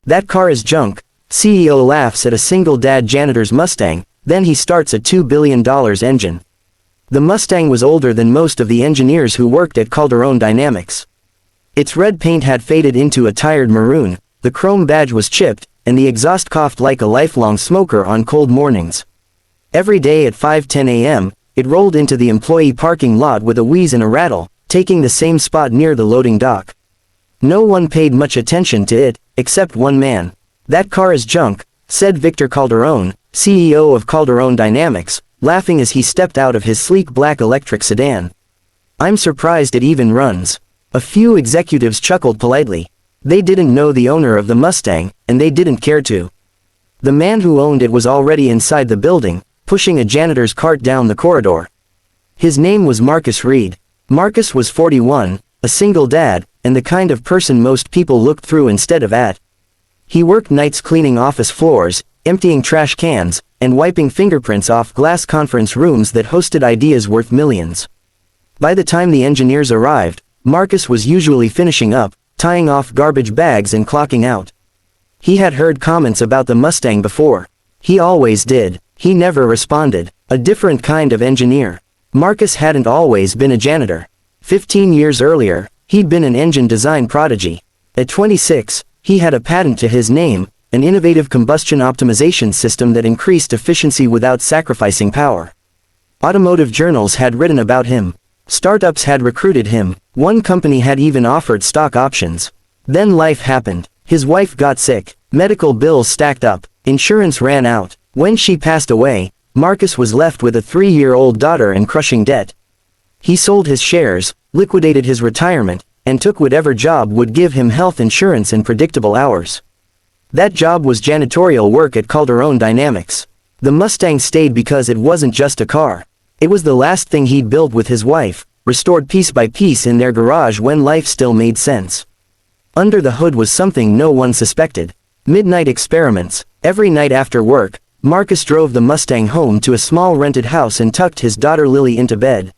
That car is junk. CEO laughs at a single dad janitor's Mustang, then he starts a $2 billion engine. The Mustang was older than most of the engineers who worked at Calderon Dynamics. Its red paint had faded into a tired maroon, the chrome badge was chipped, and the exhaust coughed like a lifelong smoker on cold mornings. Every day at 5:10 a.m., it rolled into the employee parking lot with a wheeze and a rattle, taking the same spot near the loading dock. No one paid much attention to it, except one man. That car is junk, said Victor Calderon, CEO of Calderon Dynamics, laughing as he stepped out of his sleek black electric sedan. I'm surprised it even runs. A few executives chuckled politely. They didn't know the owner of the Mustang, and they didn't care to. The man who owned it was already inside the building, pushing a janitor's cart down the corridor. His name was Marcus Reed. Marcus was 41, a single dad, and the kind of person most people looked through instead of at. He worked nights cleaning office floors, emptying trash cans, and wiping fingerprints off glass conference rooms that hosted ideas worth millions. By the time the engineers arrived, Marcus was usually finishing up, tying off garbage bags and clocking out. He had heard comments about the Mustang before. He always did. He never responded. A different kind of engineer. Marcus hadn't always been a janitor. 15 years earlier, he'd been an engine design prodigy. At 26, he had a patent to his name, an innovative combustion optimization system that increased efficiency without sacrificing power. Automotive journals had written about him. Startups had recruited him. One company had even offered stock options. Then life happened. His wife got sick. Medical bills stacked up. Insurance ran out. When she passed away, Marcus was left with a 3-year-old daughter and crushing debt. He sold his shares, liquidated his retirement, and took whatever job would give him health insurance and predictable hours. That job was janitorial work at Calderon Dynamics. The Mustang stayed because it wasn't just a car. It was the last thing he'd built with his wife, restored piece by piece in their garage when life still made sense. Under the hood was something no one suspected. Midnight experiments. Every night after work, Marcus drove the Mustang home to a small rented house and tucked his daughter Lily into bed.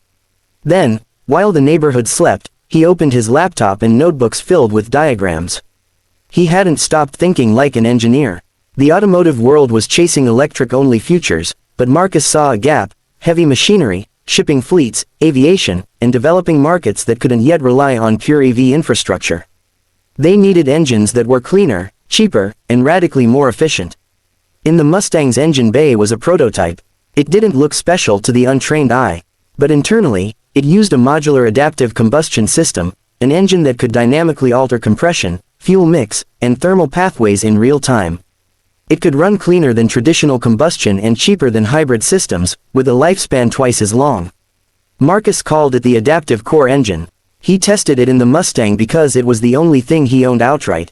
Then, while the neighborhood slept, he opened his laptop and notebooks filled with diagrams. He hadn't stopped thinking like an engineer. The automotive world was chasing electric-only futures, but Marcus saw a gap: heavy machinery, shipping fleets, aviation, and developing markets that couldn't yet rely on pure EV infrastructure. They needed engines that were cleaner, cheaper, and radically more efficient. In the Mustang's engine bay was a prototype. It didn't look special to the untrained eye. But internally, it used a modular adaptive combustion system, an engine that could dynamically alter compression, fuel mix, and thermal pathways in real time. It could run cleaner than traditional combustion and cheaper than hybrid systems, with a lifespan twice as long. Marcus called it the adaptive core engine. He tested it in the Mustang because it was the only thing he owned outright.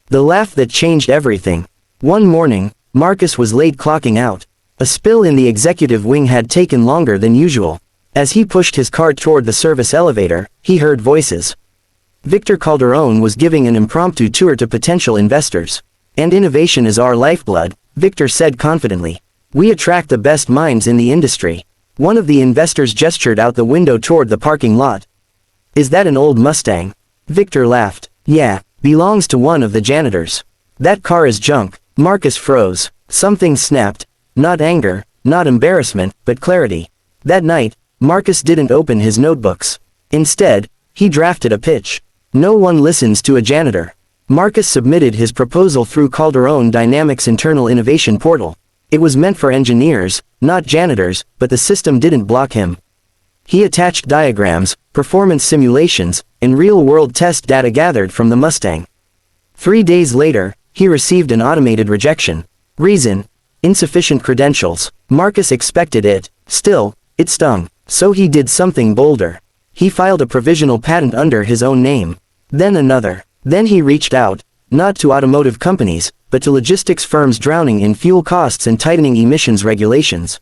The laugh that changed everything. One morning, Marcus was late clocking out. A spill in the executive wing had taken longer than usual. As he pushed his cart toward the service elevator, he heard voices. Victor Calderon was giving an impromptu tour to potential investors. And innovation is our lifeblood, Victor said confidently. We attract the best minds in the industry. One of the investors gestured out the window toward the parking lot. Is that an old Mustang? Victor laughed. Yeah, belongs to one of the janitors. That car is junk. Marcus froze. Something snapped. Not anger, not embarrassment, but clarity. That night, Marcus didn't open his notebooks. Instead, he drafted a pitch. No one listens to a janitor. Marcus submitted his proposal through Calderon Dynamics' internal innovation portal. It was meant for engineers, not janitors, but the system didn't block him. He attached diagrams, performance simulations, and real-world test data gathered from the Mustang. 3 days later, he received an automated rejection. Reason: insufficient credentials. Marcus expected it. Still, it stung. So he did something bolder. He filed a provisional patent under his own name. Then another. Then he reached out, not to automotive companies, but to logistics firms drowning in fuel costs and tightening emissions regulations.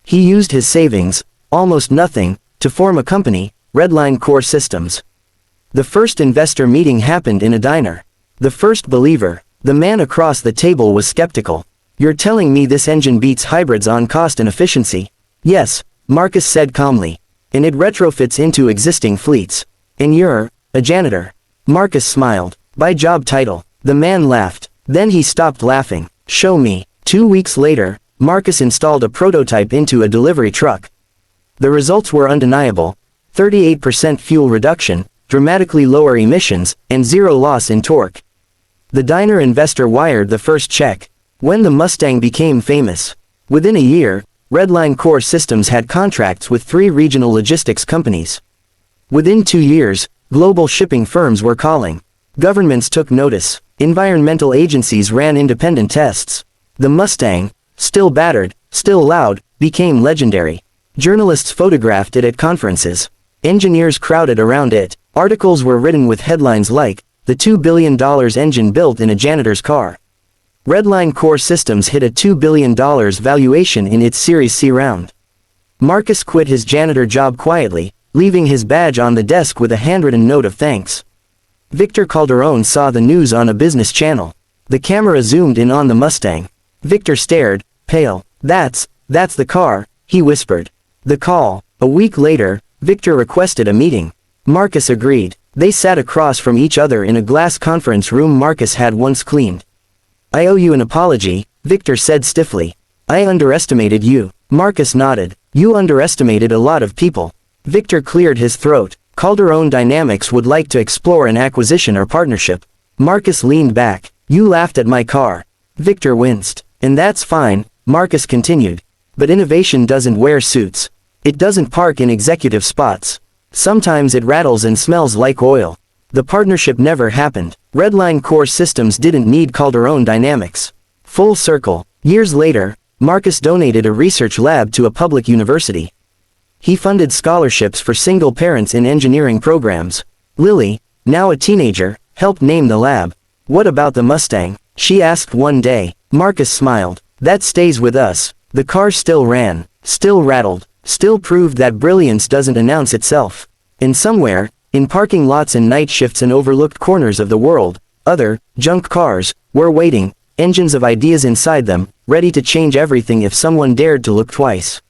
He used his savings, almost nothing, to form a company, Redline Core Systems. The first investor meeting happened in a diner. The first believer, the man across the table, was skeptical. You're telling me this engine beats hybrids on cost and efficiency? Yes, Marcus said calmly. And it retrofits into existing fleets. And you're a janitor. Marcus smiled. By job title. The man laughed. Then he stopped laughing. Show me. 2 weeks later, Marcus installed a prototype into a delivery truck. The results were undeniable. 38% fuel reduction, dramatically lower emissions, and zero loss in torque. The diner investor wired the first check. When the Mustang became famous, within a year, Redline Core Systems had contracts with 3 regional logistics companies. Within 2 years, global shipping firms were calling. Governments took notice. Environmental agencies ran independent tests. The Mustang, still battered, still loud, became legendary. Journalists photographed it at conferences. Engineers crowded around it. Articles were written with headlines like, "The $2 billion engine built in a janitor's car." Redline Core Systems hit a $2 billion valuation in its Series C round. Marcus quit his janitor job quietly, leaving his badge on the desk with a handwritten note of thanks. Victor Calderone saw the news on a business channel. The camera zoomed in on the Mustang. Victor stared, pale. That's the car," he whispered. The call. A week later, Victor requested a meeting. Marcus agreed. They sat across from each other in a glass conference room Marcus had once cleaned. "I owe you an apology," Victor said stiffly. "I underestimated you." Marcus nodded. "You underestimated a lot of people." Victor cleared his throat. "Calderone Dynamics would like to explore an acquisition or partnership." Marcus leaned back. "You laughed at my car." Victor winced. "And that's fine," Marcus continued. "But innovation doesn't wear suits. It doesn't park in executive spots. Sometimes it rattles and smells like oil." The partnership never happened. Redline Core Systems didn't need Calderone Dynamics. Full circle. Years later, Marcus donated a research lab to a public university. He funded scholarships for single parents in engineering programs. Lily, now a teenager, helped name the lab. "What about the Mustang?" she asked one day. Marcus smiled. "That stays with us." The car still ran, still rattled, still proved that brilliance doesn't announce itself. And somewhere, in parking lots and night shifts and overlooked corners of the world, other, junk cars, were waiting, engines of ideas inside them, ready to change everything if someone dared to look twice.